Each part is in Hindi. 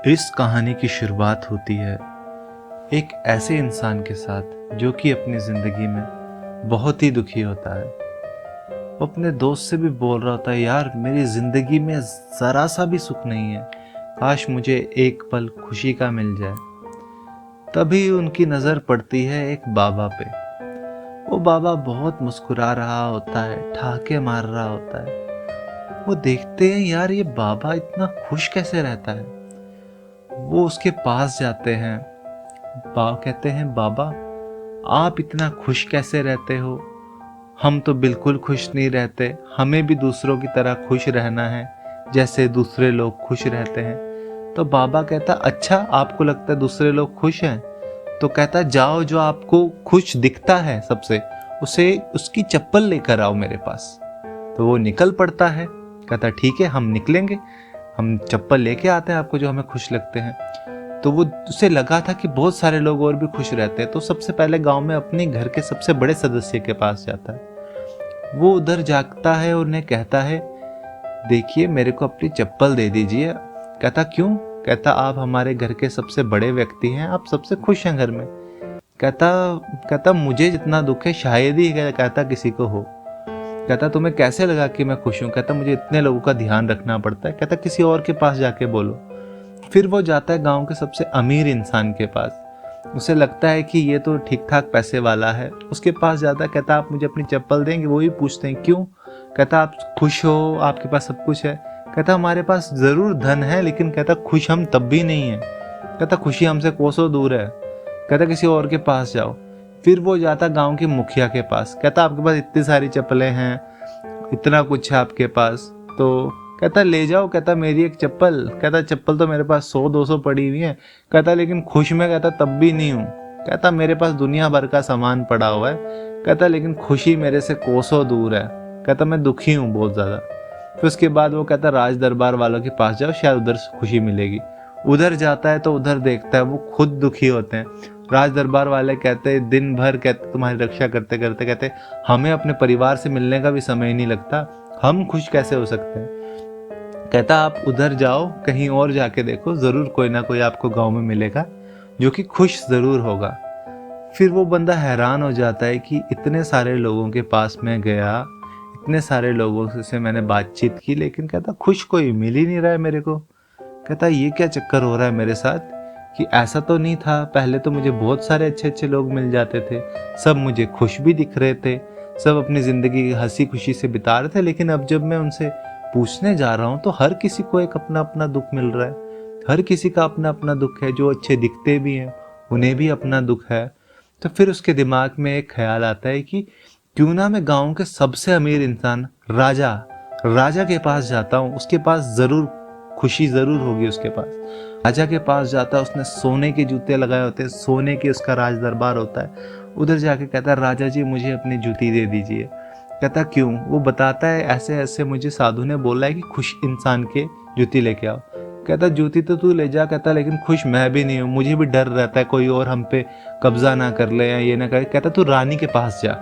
इस कहानी की शुरुआत होती है एक ऐसे इंसान के साथ जो कि अपनी ज़िंदगी में बहुत ही दुखी होता है। वो अपने दोस्त से भी बोल रहा होता है, यार मेरी ज़िंदगी में ज़रा सा भी सुख नहीं है, काश मुझे एक पल खुशी का मिल जाए। तभी उनकी नज़र पड़ती है एक बाबा पे। वो बाबा बहुत मुस्कुरा रहा होता है, ठहाके मार रहा होता है। वो देखते हैं, यार ये बाबा इतना खुश कैसे रहता है। वो उसके पास जाते हैं। कहते हैं, बाबा आप इतना खुश कैसे रहते हो? हम तो बिल्कुल खुश नहीं रहते, हमें भी दूसरों की तरह खुश रहना है जैसे दूसरे लोग खुश रहते हैं। तो बाबा कहता, अच्छा आपको लगता है दूसरे लोग खुश हैं? तो कहता, जाओ जो आपको खुश दिखता है सबसे, उसे उसकी चप्पल लेकर आओ मेरे पास। तो वो निकल पड़ता है। कहता ठीक है, हम निकलेंगे, हम चप्पल लेके आते हैं आपको जो हमें खुश लगते हैं। तो वो उसे लगा था कि बहुत सारे लोग और भी खुश रहते हैं, तो सबसे पहले गांव में अपने घर के सबसे बड़े सदस्य के पास जाता है। वो उधर जागता है और उन्हें कहता है, देखिए मेरे को अपनी चप्पल दे दीजिए। कहता क्यों? कहता आप हमारे घर के सबसे बड़े व्यक्ति हैं, आप सबसे खुश हैं घर में। कहता कहता मुझे जितना दुख है शायद ही कहता किसी को हो। कहता तुम्हें कैसे लगा कि मैं खुश हूँ? कहता मुझे इतने लोगों का ध्यान रखना पड़ता है। कहता किसी और के पास जाके बोलो। फिर वो जाता है गांव के सबसे अमीर इंसान के पास। उसे लगता है कि ये तो ठीक ठाक पैसे वाला है, उसके पास जाता है। कहता आप मुझे अपनी चप्पल देंगे? वो ही पूछते हैं क्यों? कहता आप खुश हो, आपके पास सब कुछ है? कहता हमारे पास जरूर धन है, लेकिन कहता खुश हम तब भी नहीं है। कहता खुशी हमसे कोसों दूर है। कहता किसी और के पास जाओ। फिर वो जाता गांव के मुखिया के पास। कहता आपके पास इतनी सारी चप्पलें हैं, इतना कुछ है आपके पास, तो कहता ले जाओ। कहता मेरी एक चप्पल। कहता चप्पल तो मेरे पास 100-200 पड़ी हुई है। कहता लेकिन खुश में कहता तब भी नहीं हूँ। कहता मेरे पास दुनिया भर का सामान पड़ा हुआ है। कहता लेकिन खुशी मेरे से कोसों दूर है। कहता मैं दुखी हूँ बहुत ज़्यादा। फिर उसके बाद वो कहता राज दरबार वालों के पास जाओ, शायद उधर खुशी मिलेगी। उधर जाता है तो उधर देखता है वो खुद दुखी होते हैं। राज दरबार वाले कहते हैं दिन भर कहते तुम्हारी रक्षा करते करते कहते हमें अपने परिवार से मिलने का भी समय नहीं लगता, हम खुश कैसे हो सकते हैं। कहता आप उधर जाओ, कहीं और जाके देखो, जरूर कोई ना कोई आपको गांव में मिलेगा जो कि खुश जरूर होगा। फिर वो बंदा हैरान हो जाता है कि इतने सारे लोगों के पास मैं गया, इतने सारे लोगों से मैंने बातचीत की, लेकिन कहता खुश कोई मिल ही नहीं रहा है मेरे को। कहता ये क्या चक्कर हो रहा है मेरे साथ कि ऐसा तो नहीं था, पहले तो मुझे बहुत सारे अच्छे अच्छे लोग मिल जाते थे, सब मुझे खुश भी दिख रहे थे, सब अपनी ज़िंदगी हंसी खुशी से बिता रहे थे, लेकिन अब जब मैं उनसे पूछने जा रहा हूँ तो हर किसी को एक अपना अपना दुख मिल रहा है। हर किसी का अपना अपना दुख है, जो अच्छे दिखते भी हैं उन्हें भी अपना दुख है। तो फिर उसके दिमाग में एक ख्याल आता है कि क्यों ना मैं गाँव के सबसे अमीर इंसान राजा के पास जाता हूँ, उसके पास ज़रूर खुशी ज़रूर होगी उसके पास। राजा के पास जाता है, उसने सोने के जूते लगाए होते हैं, सोने के उसका राज दरबार होता है। उधर जाके कहता है राजा जी मुझे अपनी जूती दे दीजिए। कहता क्यों? वो बताता है ऐसे ऐसे मुझे साधु ने बोला है कि खुश इंसान के जूती लेके आओ। कहता जूती तो तू ले जा। कहता लेकिन खुश मैं भी नहीं हूँ, मुझे भी डर रहता है कोई और हम पे कब्जा ना कर ले या ये ना करे। कहता तू रानी के पास जा।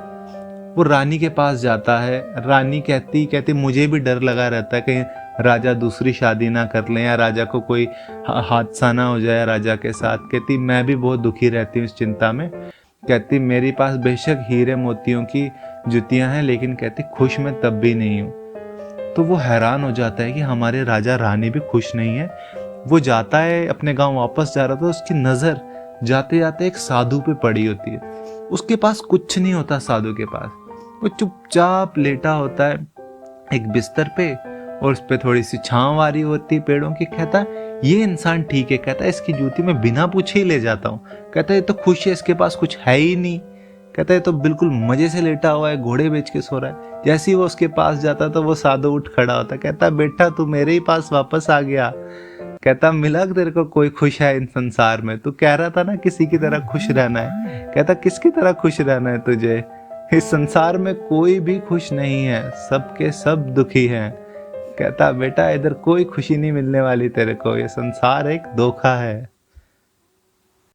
वो रानी के पास जाता है। रानी कहती मुझे भी डर लगा रहता है कहीं राजा दूसरी शादी ना कर ले या राजा को कोई हादसा ना हो जाए राजा के साथ। कहती मैं भी बहुत दुखी रहती हूँ इस चिंता में। कहती मेरे पास बेशक हीरे मोतियों की जुतियां हैं, लेकिन कहती खुश मैं तब भी नहीं हूँ। तो वो हैरान हो जाता है कि हमारे राजा रानी भी खुश नहीं है। वो जाता है अपने गांव वापस जा रहा था, उसकी नज़र जाते जाते एक साधु पे पड़ी होती है। उसके पास कुछ नहीं होता साधु के पास। वो चुपचाप लेटा होता है एक बिस्तर पे, और उस पर थोड़ी सी छांव आ रही होती पेड़ों की। कहता ये इंसान ठीक है। कहता इसकी जूती मैं बिना पूछे ही ले जाता हूँ। कहता ये तो खुश है, इसके पास कुछ है ही नहीं। कहता है तो बिल्कुल मजे से लेटा हुआ है, घोड़े बेच के सो रहा है। जैसे ही वो उसके पास जाता तो वो साधु उठ खड़ा होता। कहता बेटा तू मेरे ही पास वापस आ गया। कहता मिला तेरे को कोई खुश है इन संसार में? तू कह रहा था ना किसी की तरह खुश रहना है। कहता किसकी तरह खुश रहना है तुझे? इस संसार में कोई भी खुश नहीं है, सबके सब दुखी हैं। कहता बेटा इधर कोई खुशी नहीं मिलने वाली तेरे को, ये संसार एक धोखा है।